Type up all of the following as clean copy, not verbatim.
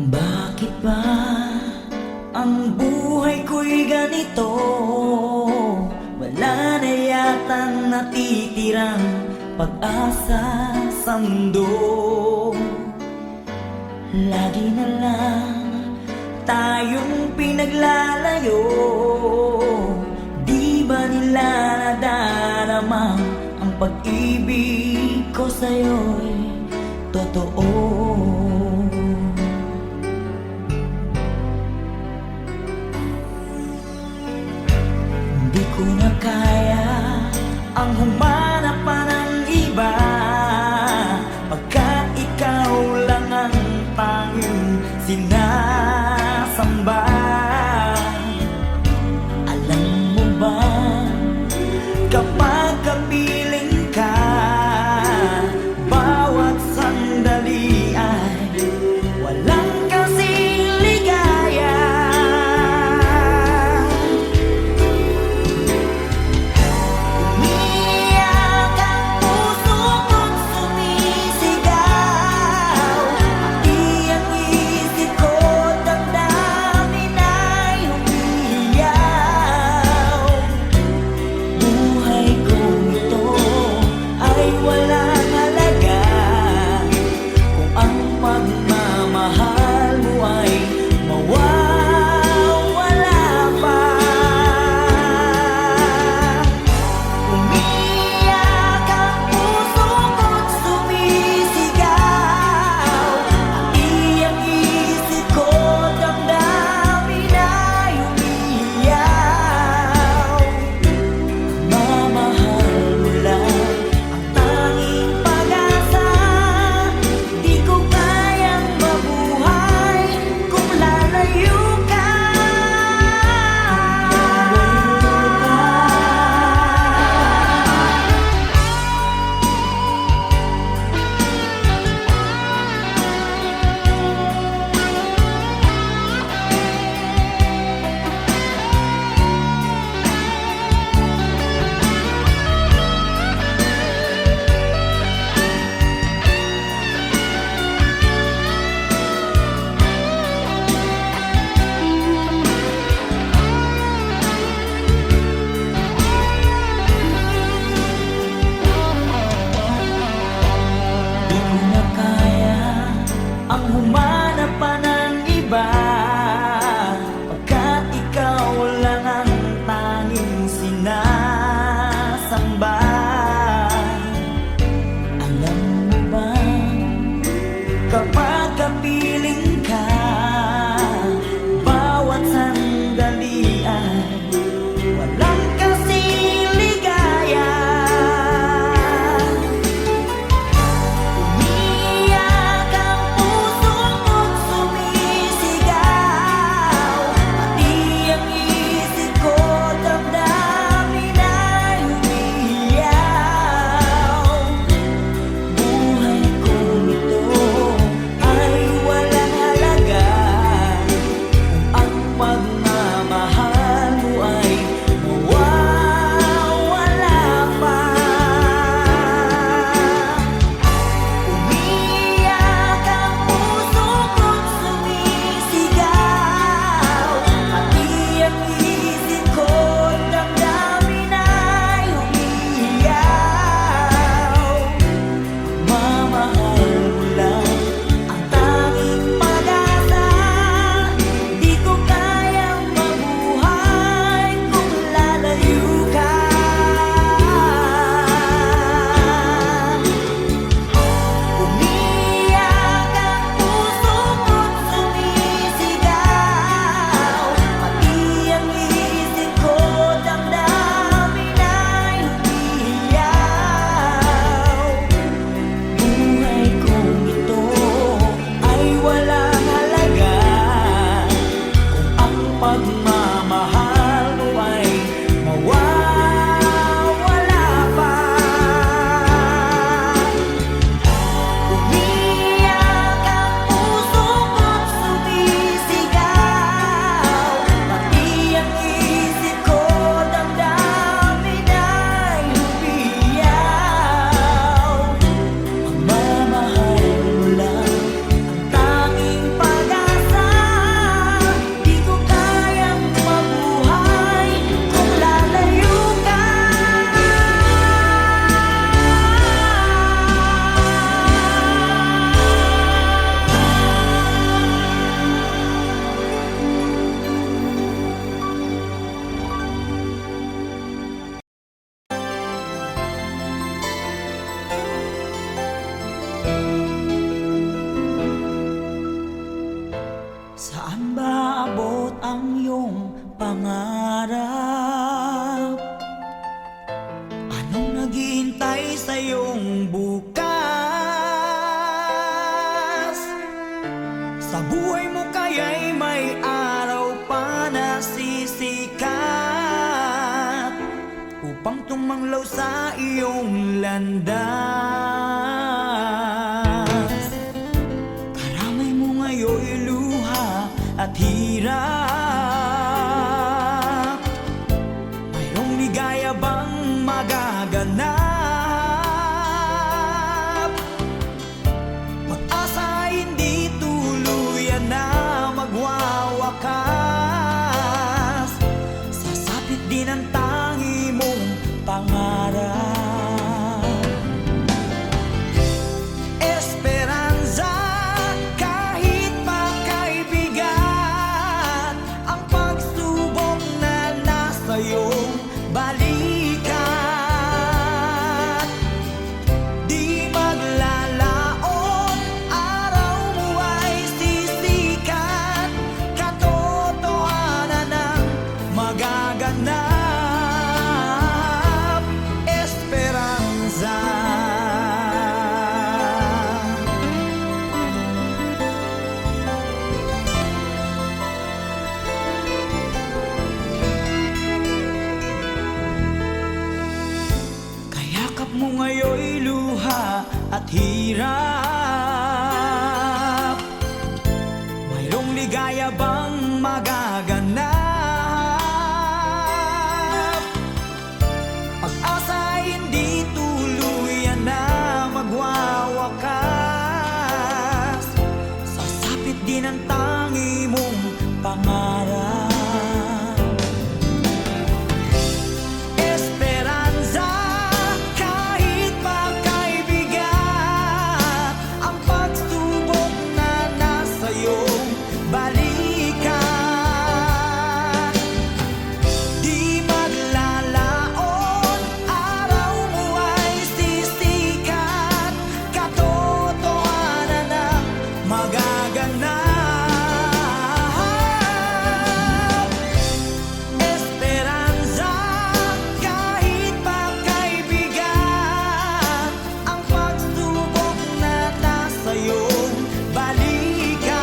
Bakit ba ang buhay ko'y ganito? Wala na yatang natitirang pag-asa sa mundo. Lagi na lang tayong pinaglalayo. Di ba nila nadarama ang pag-ibig ko sa'yo'y totoo? Di ko na kaya ang humanap pa ng iba, pagkat ikaw lang ang tanging sinasamba. Alam mo ba, kapag kapiling ka, bawat sandali ay walang kasing ligaya. Umiyak ang puso ko't sumisigaw, pati ang isip ko damdamin ay umiiyaw. Buhay kong ito ay walang halaga kung ang pagmamahal mo ay mawawala pa. Umiyak ang puso ko't sumisigaw, pati ang isip ko damdamin ay umiiyaw. Mamahal mo lang ang tanging pag-asa. Di ko kayang mabuhay kung lalayo ka. Di ko na kaya ang humanap pa ng iba, pagkat ikaw lang ang tanging sinasamba. Alam mo ba, kapag kapiling ka, bawat sandali ay walang kasing ligaya. Umiyak ang puso ko't sumisigaw, Saan ba abot ang iyong pangarap? Anong naghihintay sa iyong bukas? Sa buhay mo kaya'y may araw pa na sisikat upang tumanglaw sa iyong landas. Karamay mo ngayon'y luha at hirap. Mayroong ligaya bang magaganap? Pag-asa ay hindi tuluyan na magwawakas. Sasapit din ang tangi mong pangarap. Esperanza, kahit makaibigan, ang pagsubok na nasa iyong balikat. Di maglalaon, araw mo ay sisikat. Katotohanan ang magaganap. Esperanza. Kayakap mo ngayon'y luha at hirap. Mayroong ligaya bang magaganap? Pag-asa ay hindi tuluyan na magwawakas. Sasapit din ang tangi mong pangarap. Esperanza, kahit makaibigan, ang pagsubok na nasa iyong balikat. Di maglalaon, araw mo ay sisikat. Katotohanan ang magaganap. Esperanza, kahit makaibigan, ang pagsubok na nasa iyong balikat.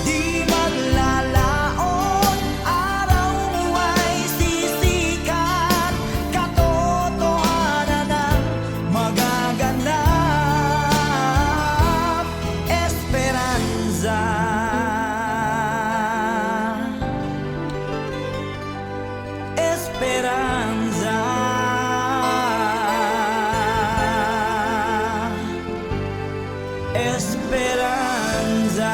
Di maglalaon, araw mo ay sisikat. Katotohanan ang magaganap. Esperanza. Esperanza. Esperanza.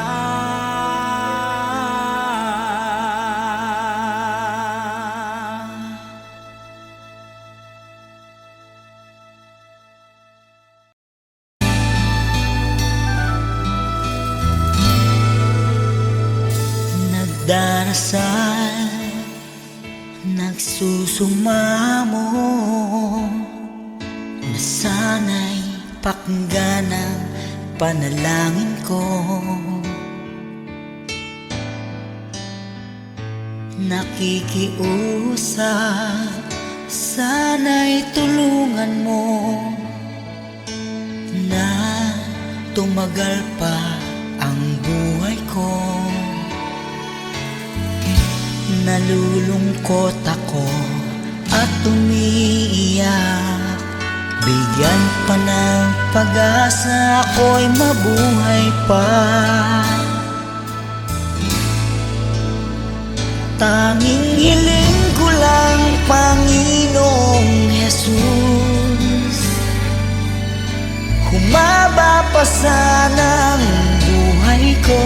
Nagdarasal, nagsusumamo, na sana'y pakinggan ang panalangin ko. Nakikiusap, sana'y tulungan mo na tumagal pa ang buhay ko. Nalulungkot ako at umiiyak. Bigyan pa ng pag-asa, ako'y mabuhay pa. Tanging hiling ko lang, Panginoong Jesus, humaba pa sana ang buhay ko.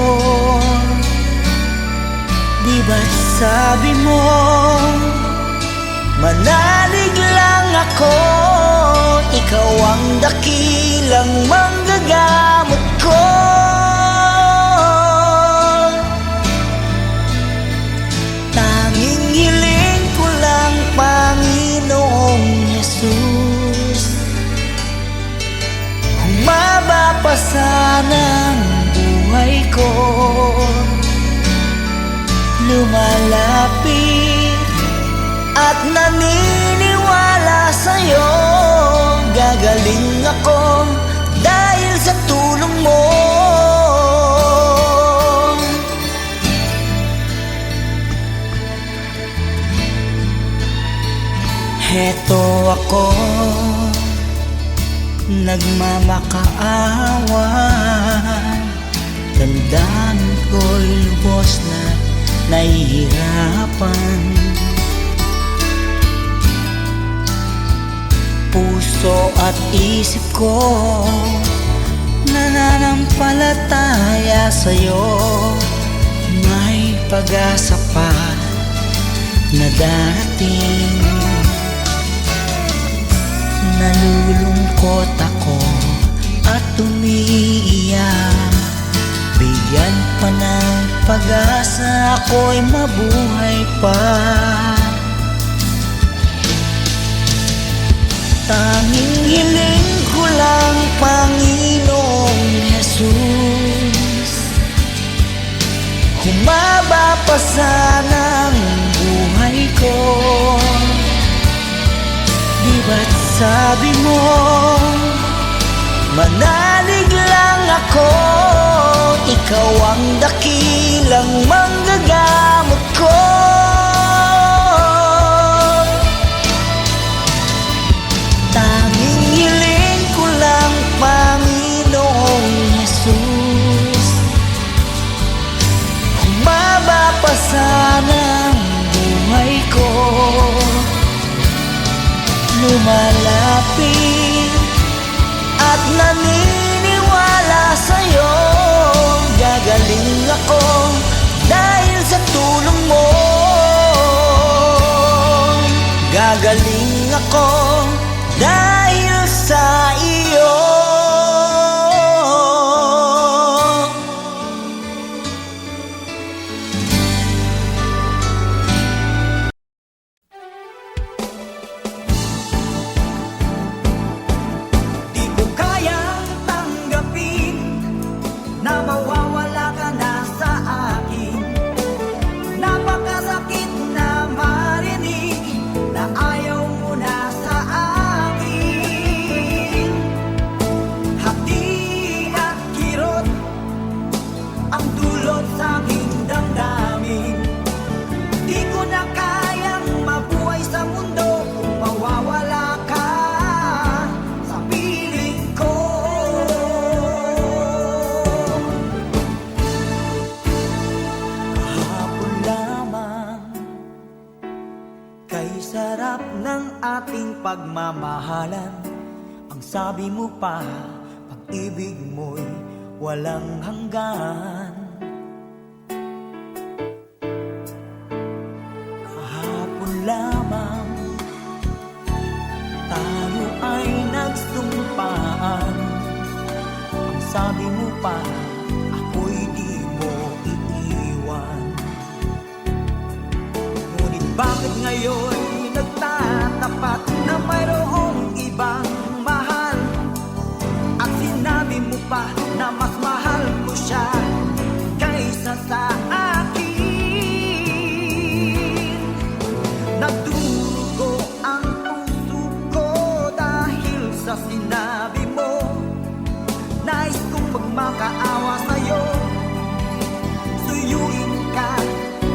Di ba't sabi mo, manalig lang ako, ikaw ang dakilang manggagamot ko. Tanging hiling ko lang, Panginoong Jesus, humaba pa sana ang buhay ko lumalapit at naniniwala sa'yo. Gagaling ako dahil sa tulong mo. Heto ako, nagmamakaawa. Damdamin ko'y lubos na nahihirapan. Puso at isip ko nananampalataya sa'yo. May pag-asa pa na darating. Nalulungkot ako at umiiyak. Bigyan pa ng pag-asa, ako'y mabuhay pa. Tanging hiling ko lang, Panginoong Jesus, humaba pa sana ang buhay ko. Di ba't sabi mo, manalig lang ako, ikaw ang dakilang manggagamot ko. Tanging hiling ko lang, Panginoong Jesus, humaba pa sana ang buhay ko. Lumalapit at naniniwala sa'yo. Gagaling ako dahil sa tulong mo. Gagaling ako dahil sa iyo. Di ko kayang tanggapin na mawawala ka na sa akin. Napakasakit na marinig na ayaw mo na sa akin. Hati at kirot ang dulot sa aking damdamin. Di ko na kayang mabuhay sa mundo kung mawawala ka sa piling ko. Kahapon lamang kay sarap ng ating pagmamahalan. Ang sabi mo pa, pag-ibig mo'y walang hanggan. Kahapon lamang tayo ay nagsumpaan. Ang sabi mo pa, ako'y di mo iiwan. Ngunit bakit ngayon nagtatapat na mayroong ibang mahal? At sinabi mo pa na mas mahal mo siya kaysa sa akin. Nagdurugo ang puso ko dahil sa sinabi mo. Nais kong magmakaawa sa'yo, suyuin ka,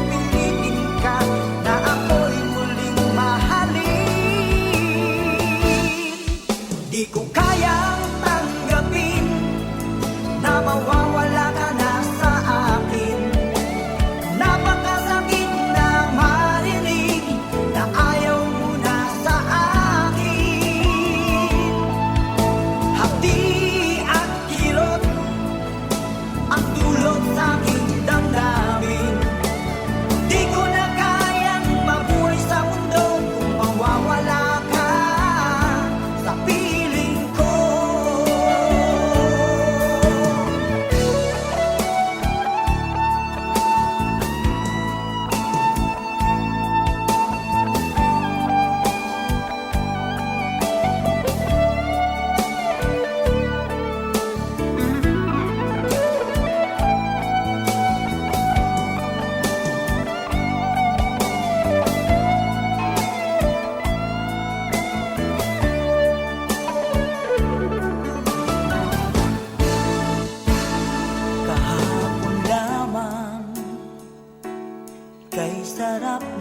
pilitin ka na ako'y muling mahalin. Di ko kayang tanggapin na mawawala ka na sa akin.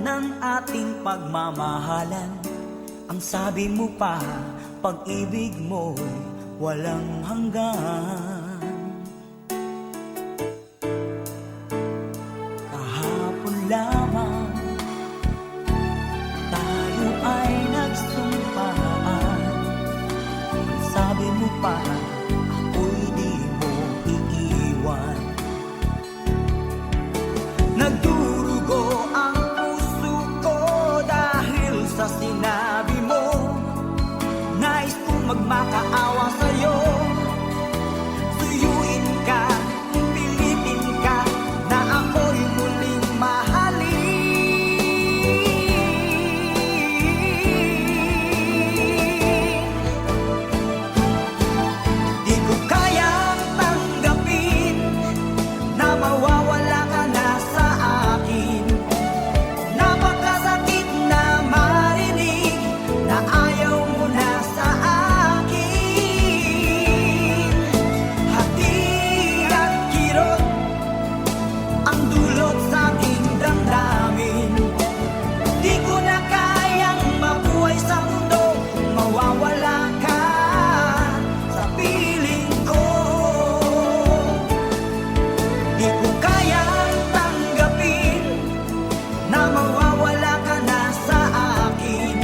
ng ating pagmamahalan. Ang sabi mo pa, pag-ibig mo'y walang hanggan. Kahapon lamang tayo ay nagsumpaan. Ang sabi mo pa, ako'y di mo iiwan. Nagdurugo ang puso ko dahil sa sinabi mo. Nais kong magmakaawa sa'yo. Suyuin ka, pilitin ka, na ako'y muling mahalin. Di ko kayang tanggapin na mawawala ka na sa akin. Napakasakit na marinig na ayaw mo na sa akin. Hati at kirot ang dulot sa aking damdamin. Di ko na kayang mabuhay sa mundo kung mawawala ka sa piling ko. Di ko kayang tanggapin na mawawala ka na sa akin.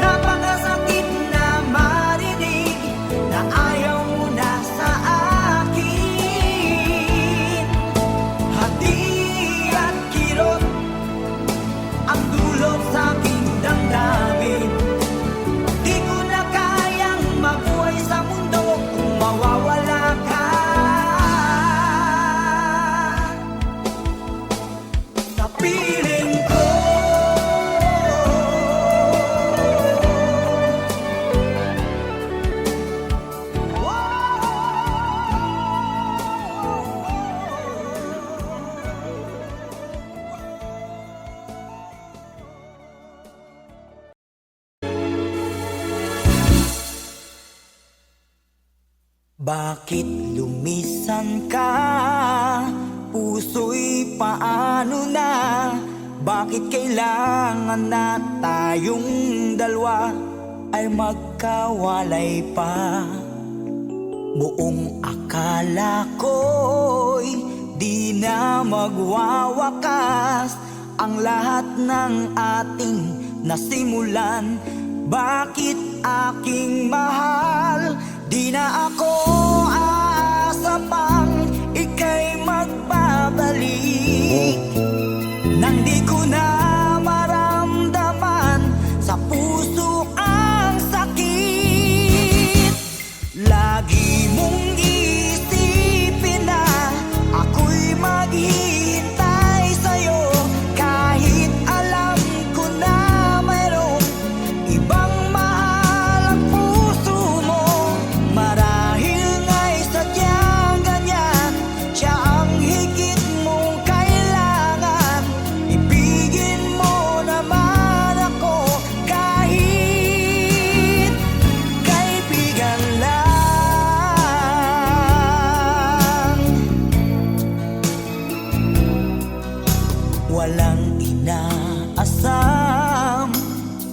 Napakasakit na marinig na ayaw mo na sa akin. Hati at kirot ang dulot sa aking damdamin. Di ko na kayang mabuhay sa mundo kung mawawala ka sa piling ko. Bakit lumisan ka? Puso'y paano na? Bakit kailangan na tayong dalawa ay magkawalay pa? Buong akala ko'y di na magwawakas ang lahat ng ating nasimulan. Bakit aking mahal? Di na ako aasa pang ika'y magbabalik. Nang di ko na maramdaman sa puso ang sakit. Lagi mong isipin na ako'y maghihintay sa'yo, kahit alam ko na mayroong ibang mahal ang puso mo. Marahil nga'y sadyang ganyan, siya ang higit mong kailangan. Ibigin mo naman ako kahit kaibigan lang. Walang inaasam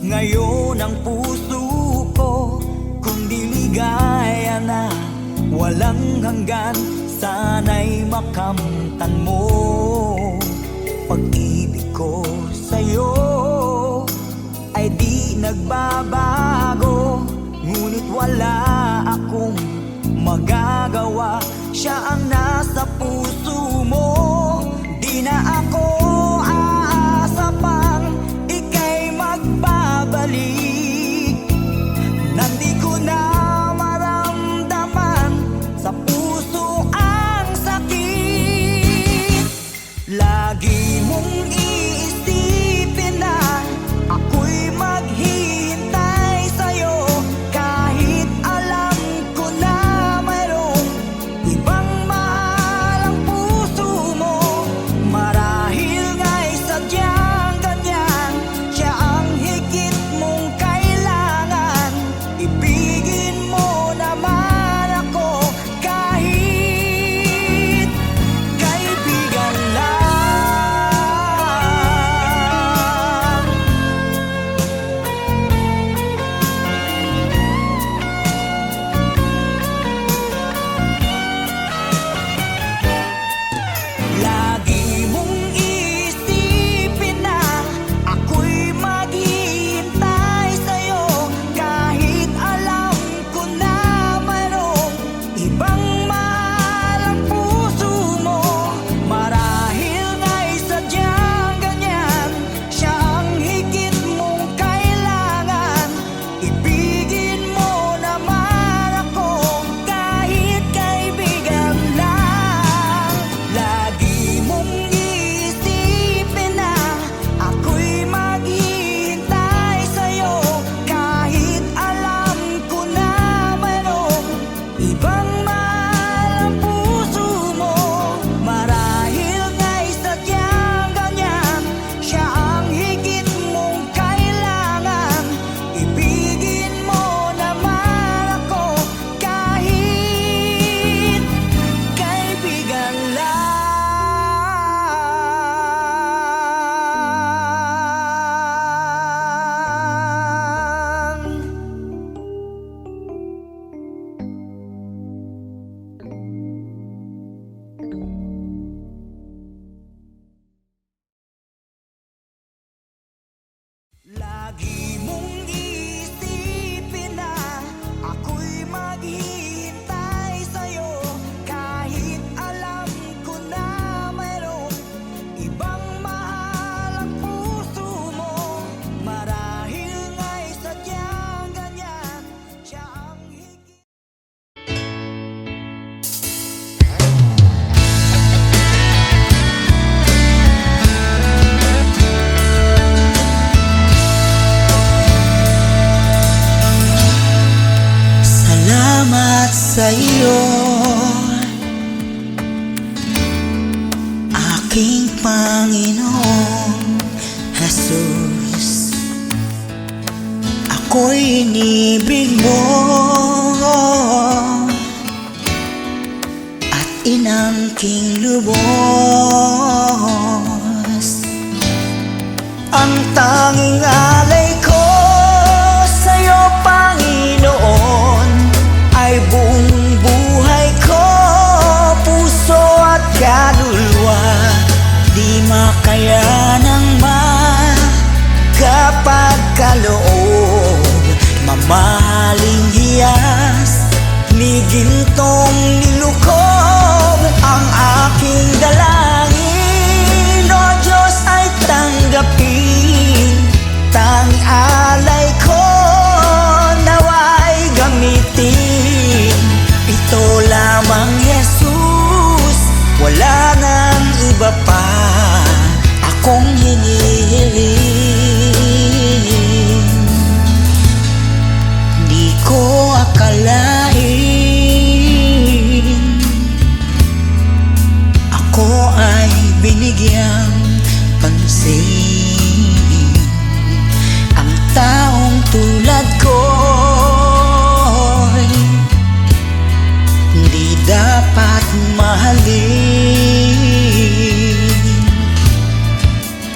ngayon ang puso ko, kundi ligaya na walang hanggan. Sana'y makamtan mo pag-ibig ko sa'yo ay di nagbabago. Ngunit wala akong magagawa, siya ang nasa puso mo. Di na ako aasa pang ika'y magbabalik. Nandi ko na maramdaman sa puso ang sakit. Lagi mong iisipin na ako'y maghihintay sa'yo, kahit alam ko na mayroong Aking Panginoong Jesus, ako'y inibig mo at inangking lubos. Ang tanging alay ko sa'yo, Panginoon, ay buong buhay ko, puso at kaluluwa. Di makayanang makapagkaloob, mamahaling hiyas, ni gintong nilukob. Ang aking dalangin, O Diyos, ay tanggapin. Tanging alay ko nawa'y gamitin. Ito lamang, Jesus, wala nang iba pa akong hinihiling. Di ko akalain ako ay binigyang pansin. Ang taong tulad ko'y di dapat mahalin.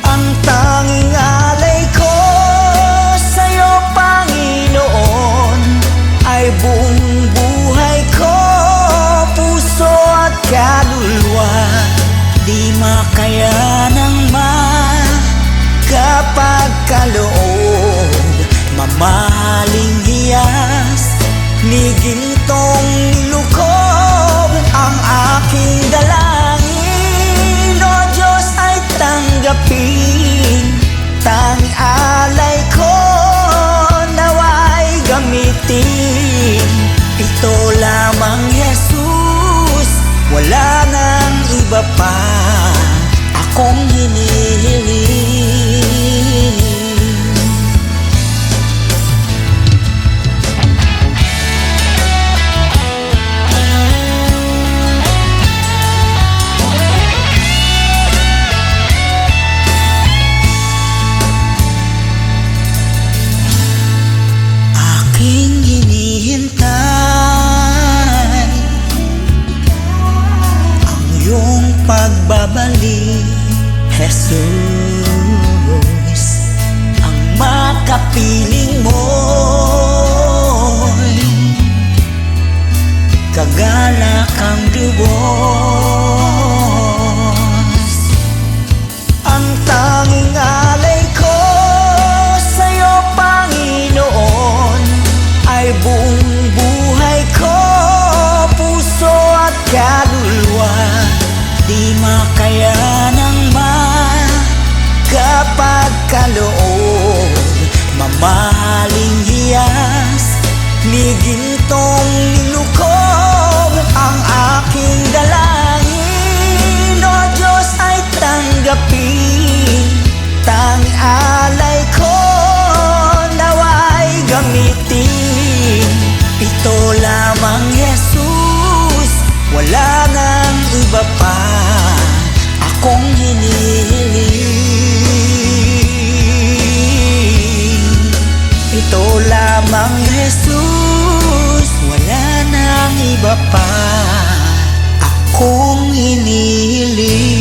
Ang tanging alay ko sa'yo, Panginoon, ay buong buhay ko, puso at kaluluwa. Di makayanang makapagkaloob, mamahaling hiyas, ni gintong nilukob. Ang aking dalangin, O Diyos, ay tanggapin. Tanging alay ko nawa'y gamitin. Ito lamang, Jesus, wala nang iba pa akong hinihiling. Aking hinihintay ang iyong pagbabalik, Jesus. Ang makapiling mo'y kagalakang lubos. Ang tanging alay ko sa'yo, Panginoon, ay buong buhay ko, puso at kaluluwa. Di makayanang makapagkaloob, mamahaling hiyas, ni gintong nilukob. Ang aking dalangin, O Diyos, ay tanggapin. Tanging alay ko nawa'y gamitin. Ito lamang, Jesus, wala nang iba pa akong hinihiling. Ito lamang, Jesus, wala nang iba pa akong hinihiling.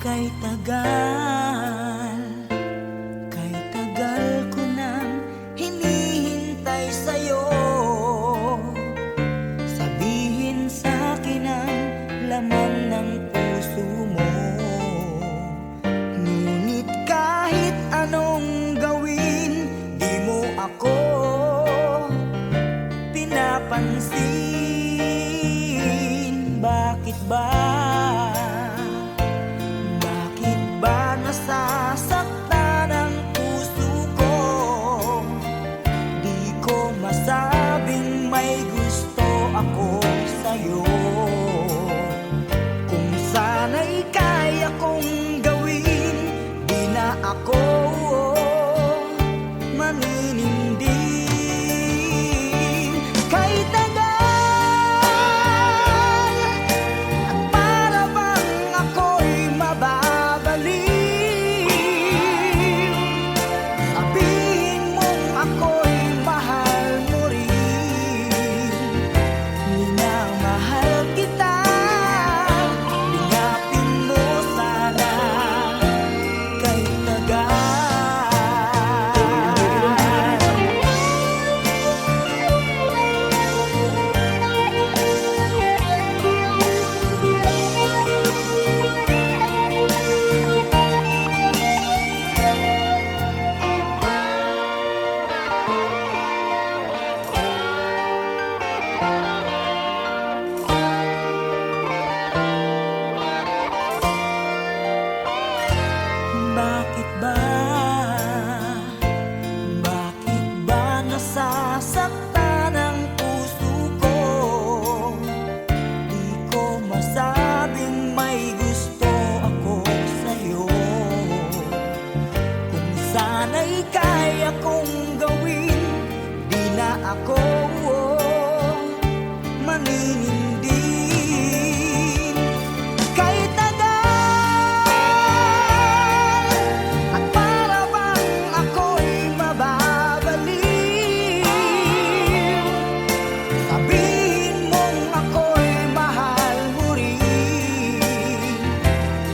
Kay tagal ay kaya kong gawin. Di na ako maninindin. Kahit tagal at para bang ako'y mababaliw, sabihin mong ako'y mahal mo rin.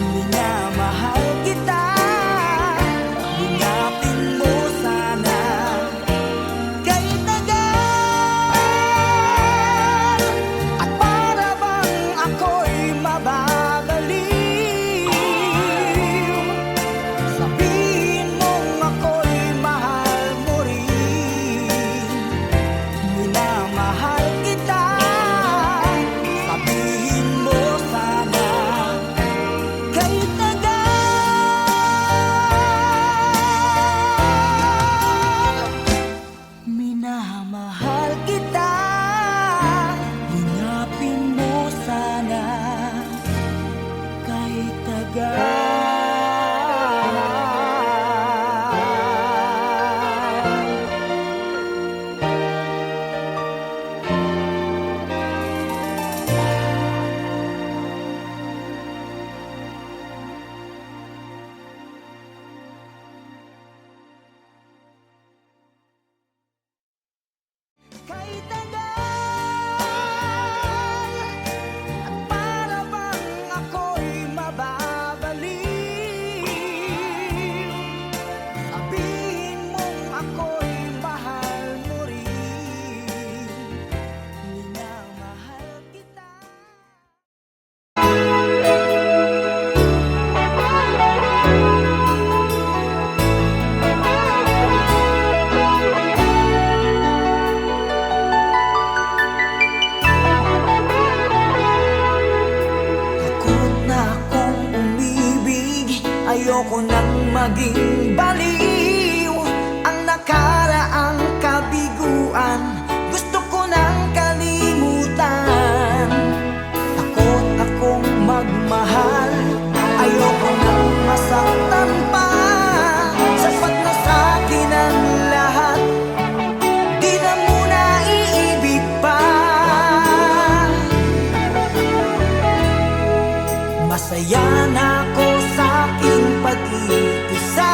Minamahal kita, linapin mo sana. Kahit tagal at para bang ako'y mababaliw, sabihin mong ako'y mahal mo rin. Minamahal kita, sabihin mo sana. Kahit tagal, minamahal kita, linapin mo sana. Kahit tagal. Kahit tagal at para bang ako'y mababaliw, sabihin mong ako'y mahal mo rin. Minamahal kita. Takot na akong umibig, ayoko nang maging baliw. Ang nakaraang kabiguan, gusto ko nang kalimutan. Takot akong magmahal, ayoko nang masaktan pa. Sapat na sa'kin ang lahat, di na muna iibig pa. Masaya na ako sa aking pag-iisa.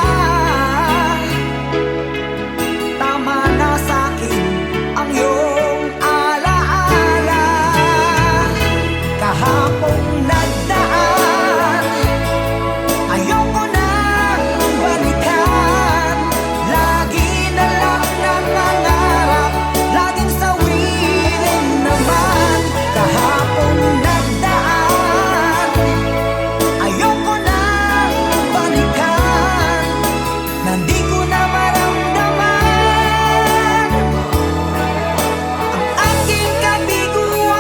Tama na sa'kin ang iyong alaala. Kahapong nagdaan, ayoko nang balikan. Lagi na lang nangangarap, laging sawirin naman. Kahapong nagdaan, ayoko nang balikan. Nandi ko na maramdaman ang aking kabiguan.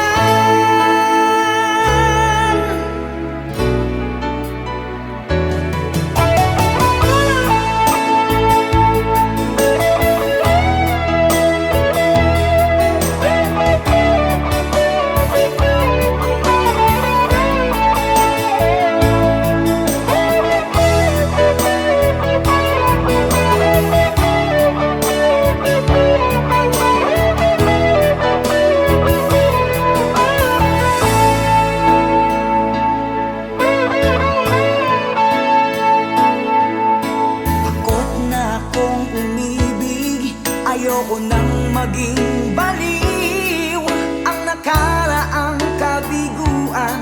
Takot na akong umibig, ayoko nang maging baliw. Ang nakaraang kabiguan,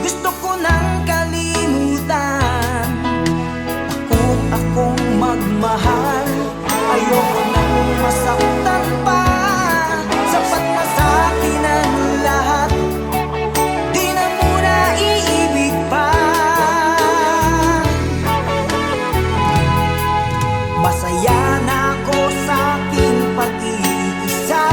gusto ko nang kalimutan. Takot akong magmahal, ayoko nang masaktan pa. Sapat na sa'kin ang lahat, di na muna iibig pa. Masaya na ako sa aking pag-iisa.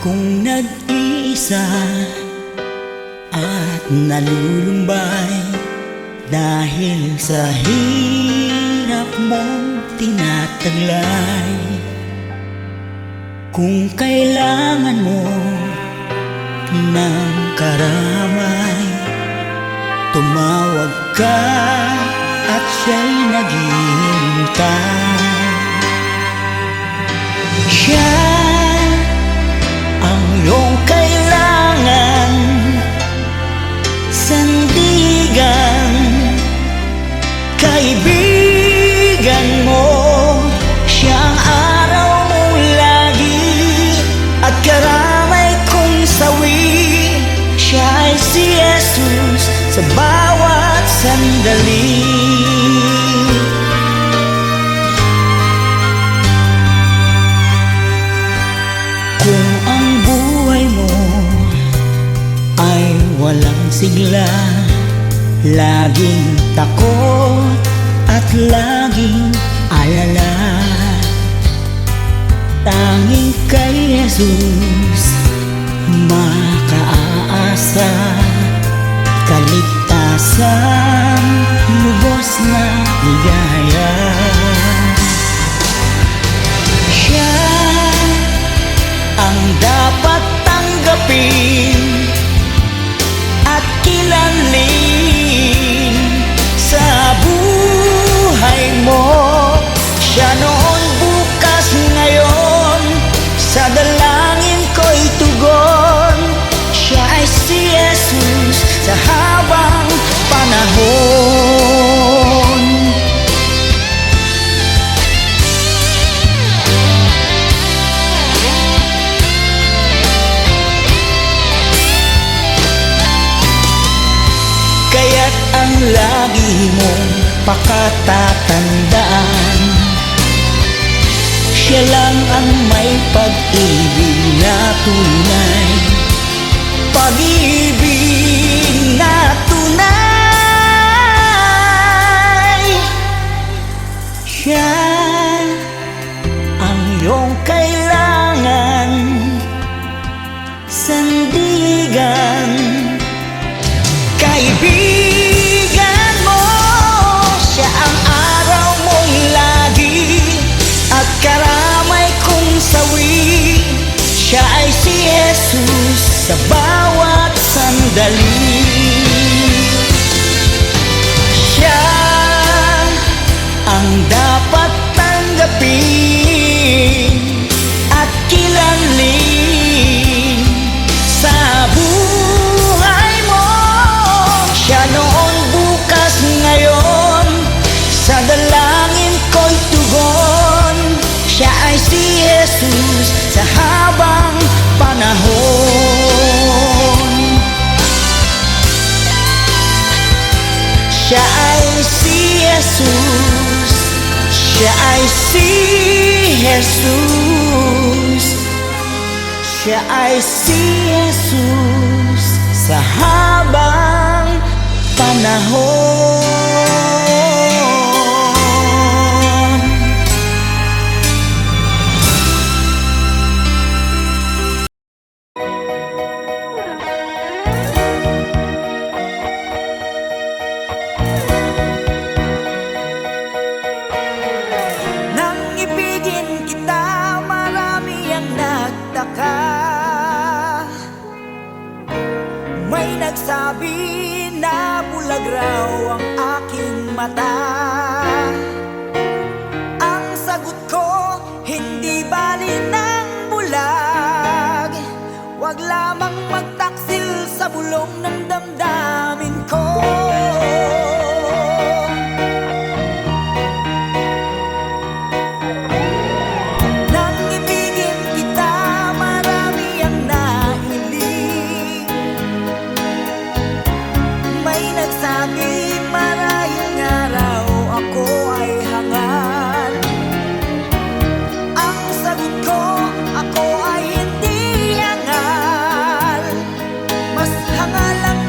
Kung nag-iisa at nalulumbay dahil sa hirap mong tinataglay, kung kailangan mo ng karamay, tumawag ka at siya'y naghihintay. Siya ang iyong kailangan, sandigan, kaibigan mo. Siya ang araw mong lagi at karamay kong sawi. Siya ay si Jesus sa bawat sandali. Kung ang buhay mo ay walang sigla, laging takot at laging alala, tanging kay Jesus makaaasa, kaligtasan, lubos na ligaya. Siya ang dapat tanggapin at kilanlin sa buhay mo. Siya noon, bukas, ngayon, sa dalangin ko'y tugon. Siya ay si Jesus sa habang panahon. Kaya't ang lagi mong pakatatandaan, siya lang ang may pag-ibig na tunay, pag-ibig na tunay. Siya ang iyong kailangan, sandigan, kaibigan mo. Siya ang araw mong lagi at karamay kong sawi. Siya ay si Jesus sa bawat sandali. Siya ang dapat tanggapin at kilanlin sa buhay mo. Siya noon, bukas, ngayon, sa dalangin ko'y tugon. Siya ay si Jesus sa habang panahon. Siya ay si Jesus, siya ay si Jesus, siya ay si Jesus sa habang panahon. Nang ibigin kita, marami ang nagtaka. May nagsabi na bulag raw ang aking mata. Ang sagot ko, hindi bali ng bulag. Wag lamang magtaksil sa bulong ng damdamin ko. Nang ibigin kita, marami ang nahiling. May nagsabi marahil nga raw ako ay hangal. Ang sagot ko, ako ay hindi hangal. Mas hangal ang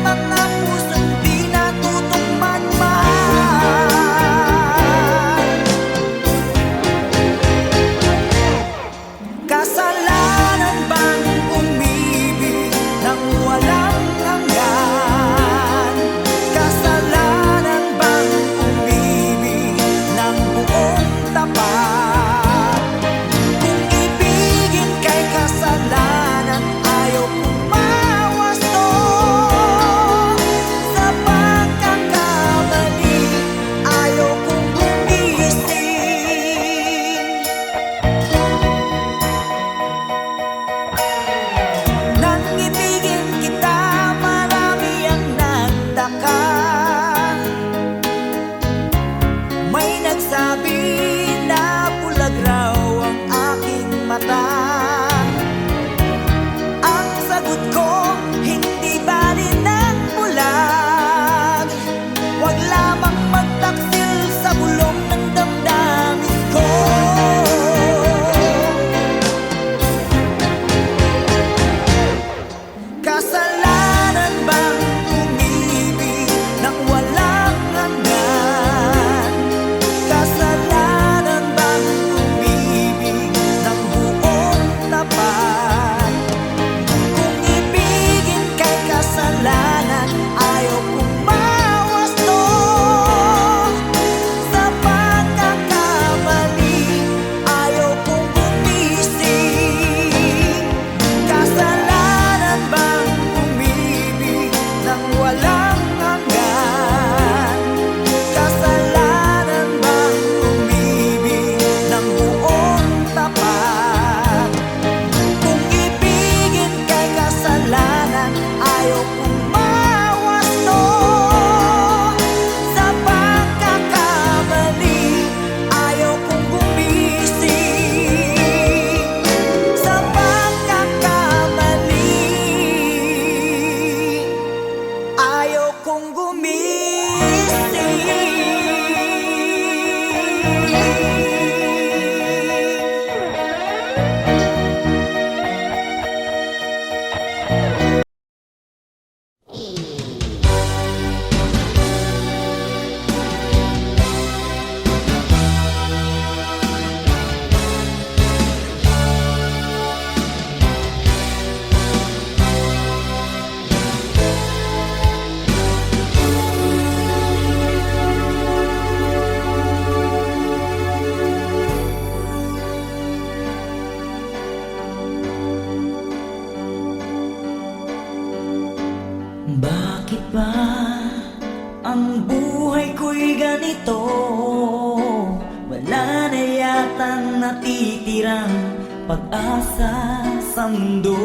natitirang pag-asa sa mundo.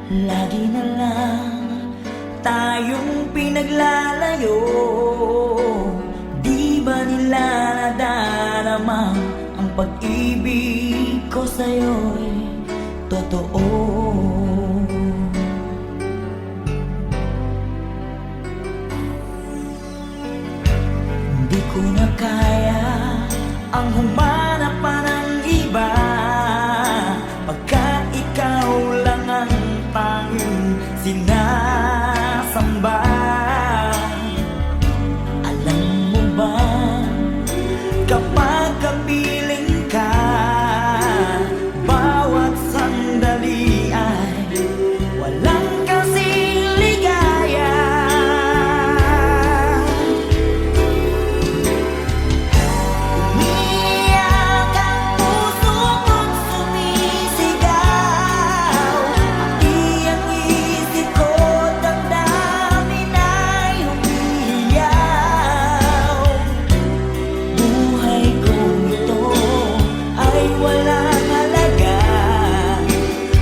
Lagi na lang tayong pinaglalayo. Di ba nila nadarama ang pag-ibig ko sa'yo'y totoo? Di ko na kaya ang humanap pa ng iba, pagkat ikaw lang ang tanging sinasamba. Alam mo ba, kapag kapiling ka, bawat sandali ay walang kasing ligaya. Umiyak ang puso ko't sumisigaw, pati ang isip ko damdamin ay umiiyaw. Buhay kong ito ay walang halaga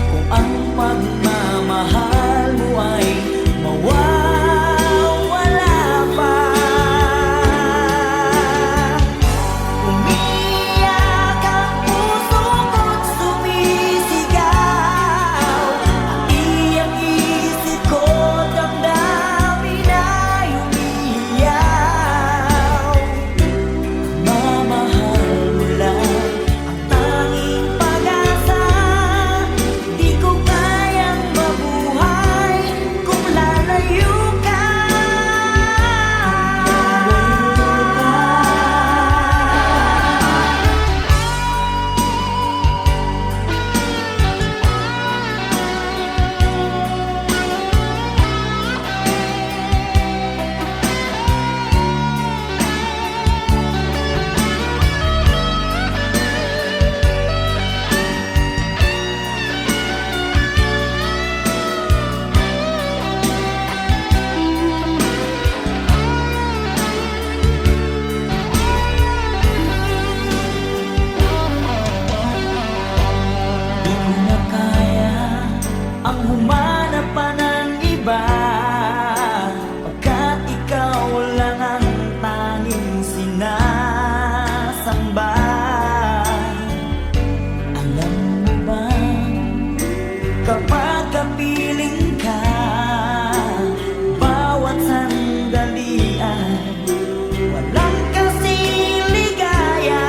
kung ang pagmamahal mo ay mawawala pa. Umiyak ang puso ko't sumisigaw, pati ang isip ko damdamin ay umiiyaw. Mamahal mo lang ang tanging pag-asa. Di ko kayang mabuhay kung lalayo ka. Di ko na kaya ang humanap pa ng iba, pagkat ikaw lang ang tanging sinasamba. Alam mo ba, kapag kapiling ka, bawat sandali ay walang kasing ligaya.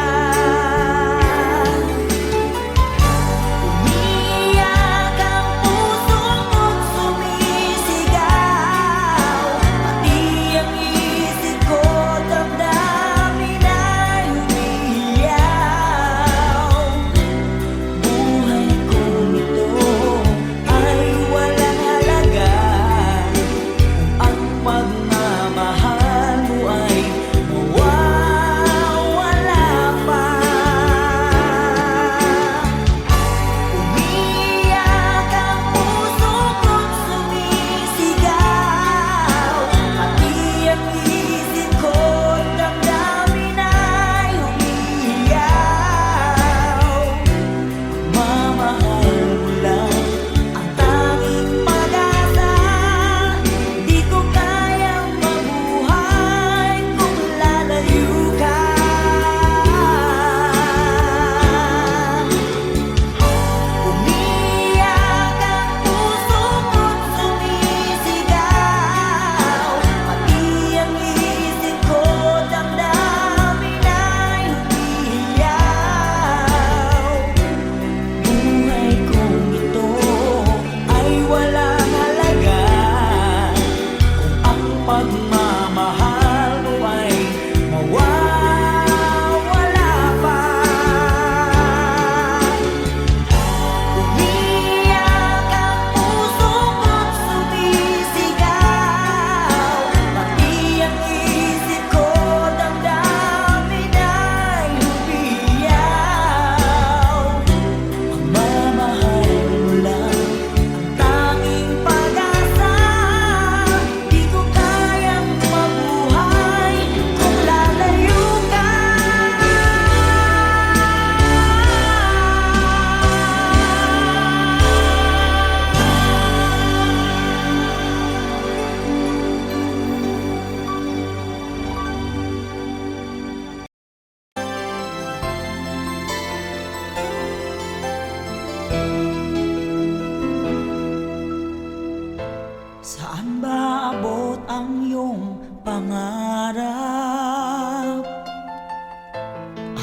Umiyak ang puso ko't sumisigaw, pati ang isip ko damdamin ay umiiyaw.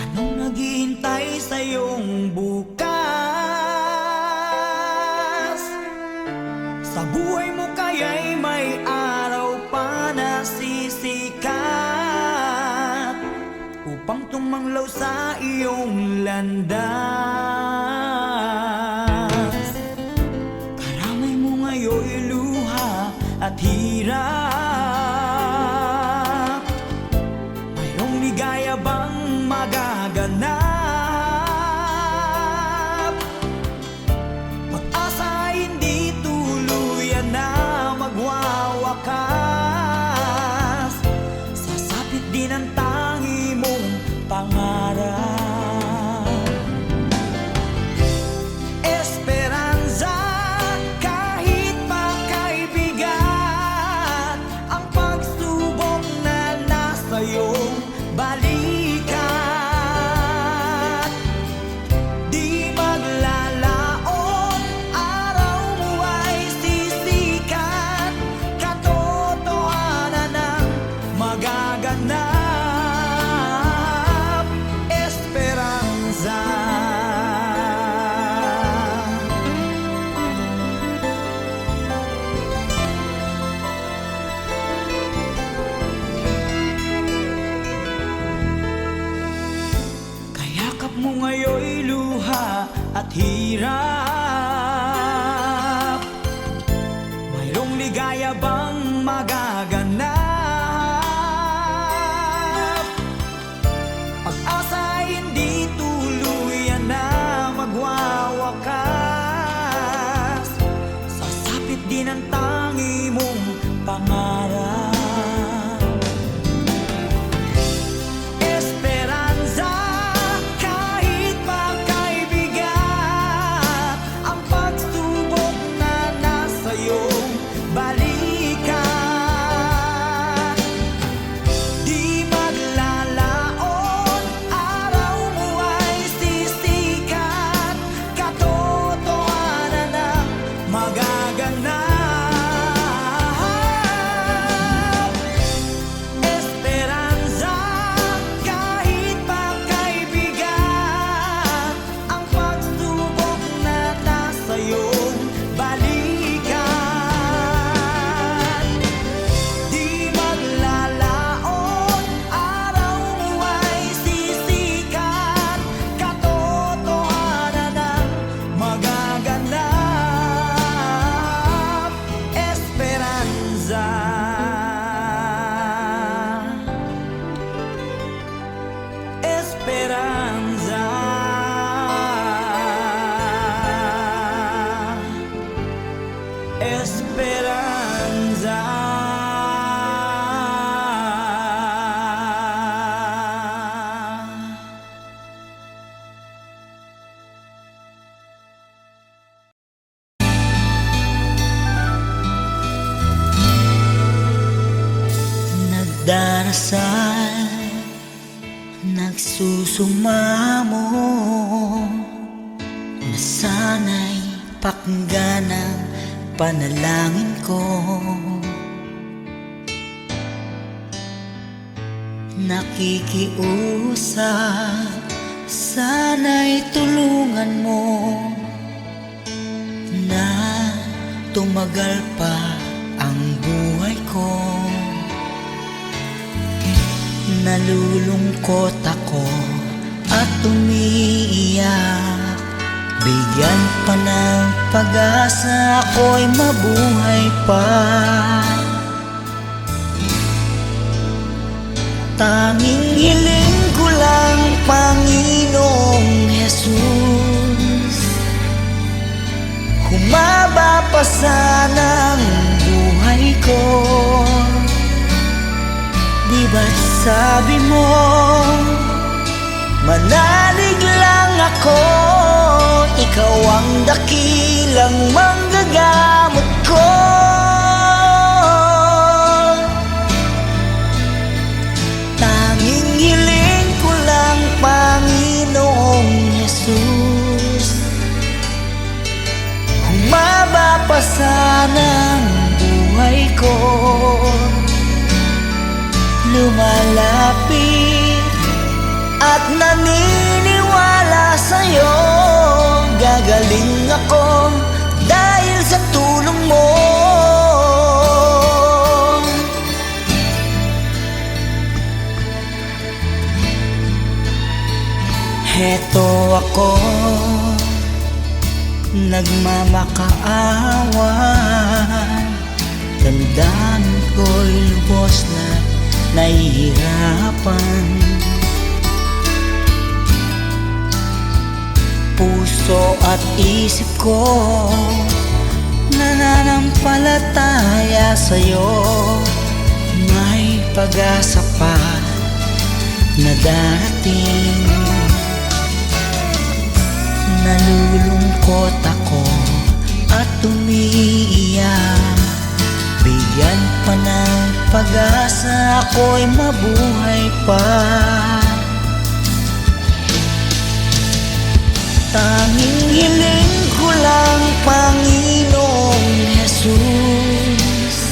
Anong naghihintay sa iyong bukas? Sa buhay mo kaya'y may araw pa na sisikat upang tumanglaw sa iyong landas. Karamay mo ngayon'y luha at hirap. Mayroong ligaya bang magaganap? Pag-asa hindi tuluyan na magwawakas. Sasapit din ang tangi mong pangarap. Esperanza, kahit makaibigat ang pagsubok na nasa iyong balikat. Di maglalaon, araw mo ay sisikat. Katotohanan ang magaganap. Esperanza. Kayakap mo ngayon'y luha at hirap. Mayroong ligaya bang magaganap? Pag-asa hindi tuluyan na magwawakas. Sasapit din ang tangi mong pangarap. Esperanza, kahit makaibigat ang pagsubok na nasa iyong balikat. Di maglalaon, araw mo ay sisikat. Katotohanan ang magaganap. Esperanza, kahit makaibigat ang pagsubok na nasa iyong balikat. Di maglalaon, araw mo ay sisikat. Katotohanan ang magaganap. Esperanza. Esperanza. Esperanza. Nagdarasal, nagsusumamo, na sana'y pakinggan ang panalangin ko. Nakikiusap, sana'y tulungan mo na tumagal pa ang buhay ko. Nalulungkot ako at umiiyak. Bigyan pa ng pag-asa, ako'y mabuhay pa. Tanging hiling ko lang, Panginoong Jesus, humaba pa sana ang buhay ko. Di ba't sabi mo, manalig lang ako, ikaw ang dakilang manggagamot ko. Tanging hiling ko lang, Panginoong Jesus, humaba pa sana ang buhay ko. Lumalapit at naniniwala sa'yo. Gagaling ako dahil sa tulong mo. Heto ako, nagmamakaawa. Damdamin ko'y lubos na nahihirapan. Puso at isip ko nananampalataya sa'yo. May pag-asa pa na darating. Nalulungkot ako at umiiyak. Bigyan pa ng pag-asa, ako'y mabuhay pa. Tanging hiling ko lang, Panginoong Jesus,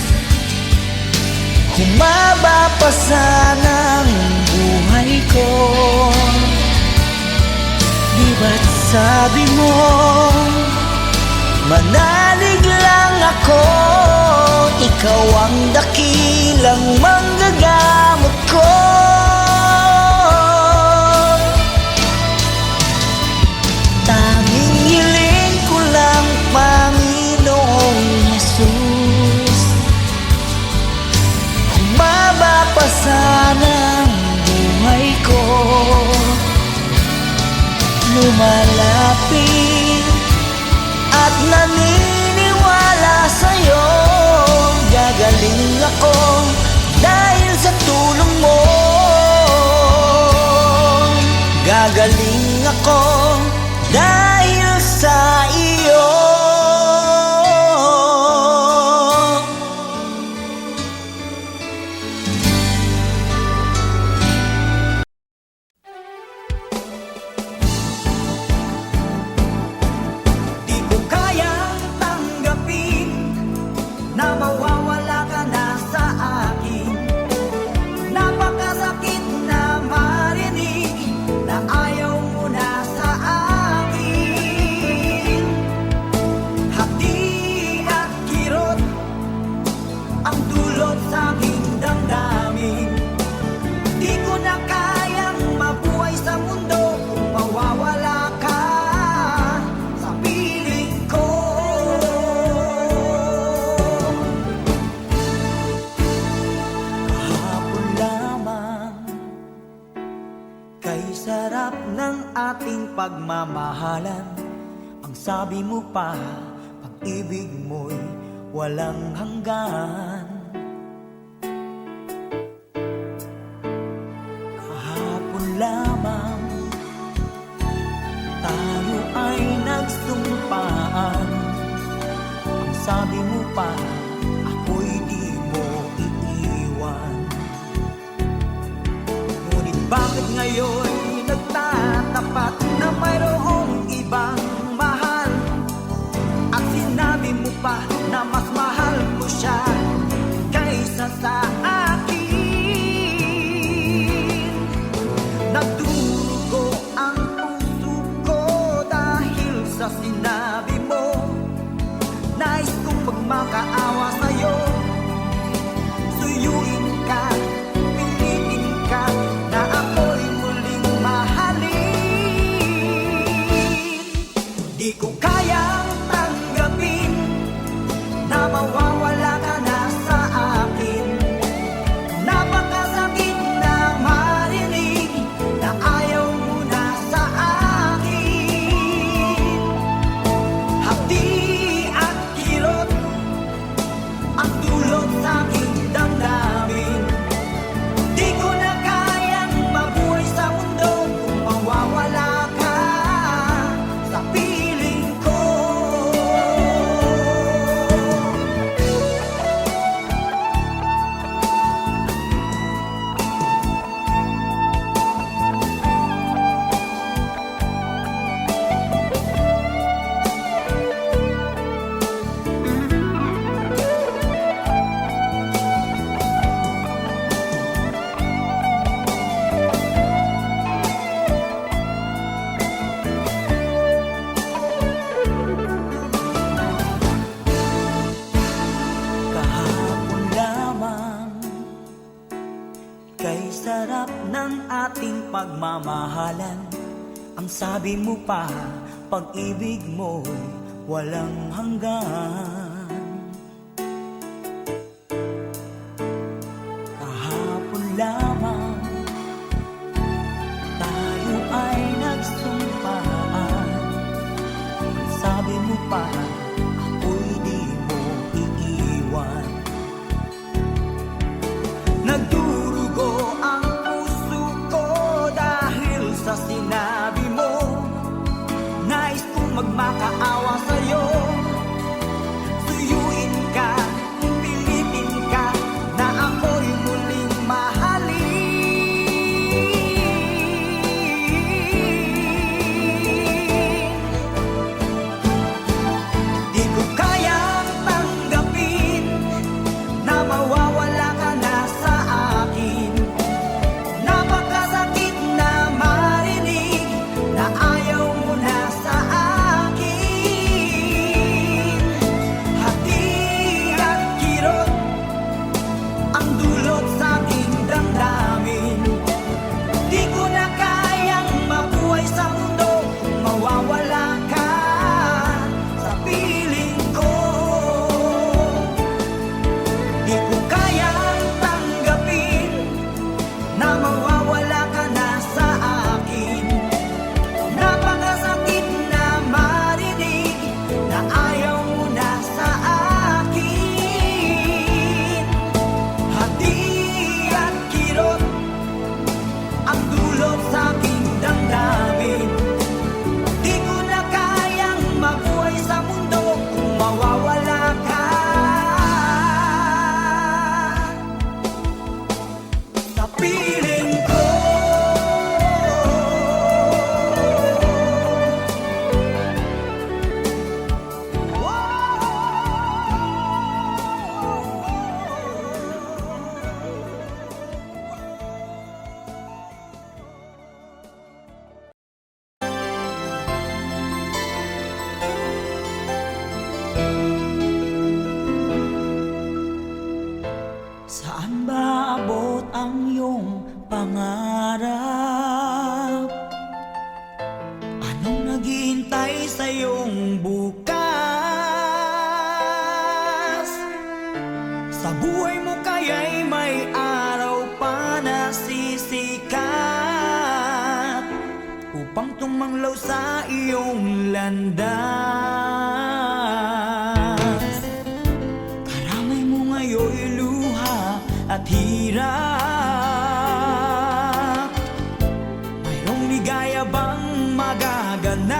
humaba pa sana ang buhay ko. Di ba't sabi mo, manalig lang ako, ikaw ang dakilang manggagamot ko. Tanging hiling ko lang, Panginoong Jesus, humaba pa sana ang buhay ko. Lumalapit at naniniwala sa'yo. Gagaling ako dahil sa tulong mo. Gagaling ako dahil sa iyo. Di ko kayang tanggapin na mawawala ka na sa akin. Napakasakit na marinig na ayaw mo na sa akin. Hati at kirot ang dulot sa aking damdamin. Di ko na kayang mabuhay sa mundo kung mawawala ka sa piling ko. Kahapon lamang kay sarap ng ating pagmamahalan. Ang sabi mo pa, pag-ibig mo'y walang hanggan. Kahapon lamang tayo ay nagsumpaan. Ang sabi mo pa, ako'y di mo iiwan. Ngunit bakit ngayon nagtatapat na mayroong ibang mahal? At sinabi mo pa na mas mahal mo siya kaysa sa akin. Nagdurugo ang puso ko dahil sa sinabi mo. Nais kong magmakaawa sa'yo, suyuin ka, pilitin ka na ako'y muling nagmamahalan. Ang sabi mo pa, pag-ibig mo'y walang hanggan. Kahapon lamang tayo ay nagsumpaan. Ang sabi mo pa, ako'y di mo iiwan. Nagdurugo ang puso ko dahil sa sinabi mo. Nais kong magmakaawa sa'yo. Suyuin ka, pilitin ka, na ako'y muling mahalin. Di ko kayang tanggapin na mawawala ka na sa akin. Napakasakit na marinig na ayaw mo na sa akin. Hati at kirot ang dulot sa aking damdamin. Di ko na kayang mabuhay sa mundo kung mawawala ka sa piling ko. Di ko kayang tanggapin na mawawala ka na sa akin. Napakasakit na marinig na ayaw mo na sa akin. Hati at kirot ang dulot sa aking damdamin. Di ko na kayang mabuhay sa mundo kung mawawala ka sa piling ko. Saan ba abot ang iyong pangarap? Anong naghihintay sa iyong bukas? Sa buhay mo kaya'y may araw pa na sisikat upang tumanglaw sa iyong landas. Karamay mo ngayon'y luha at hirap. Mayroong ligaya bang magaganap?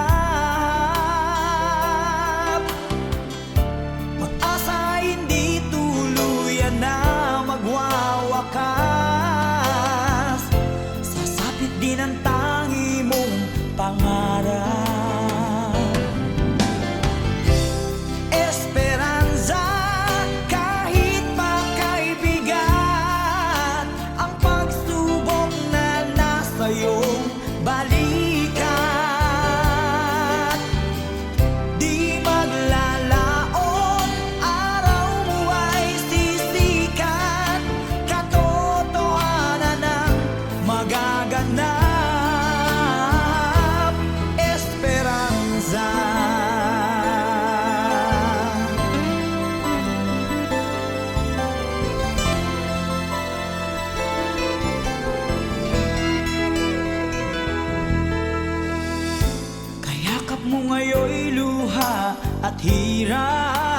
Pag-asa hindi tuluyan na magwawakas. Sasapit din ang tangi mong pangarap. Esperanza, kahit pa kaibigan, ang pagsubok na nasa iyong balikat. Di maglalaon, araw mo ay sisikat. Katotohanan ang magaganap. Esperanza. Kayakap mo ngayon'y luha at hirap.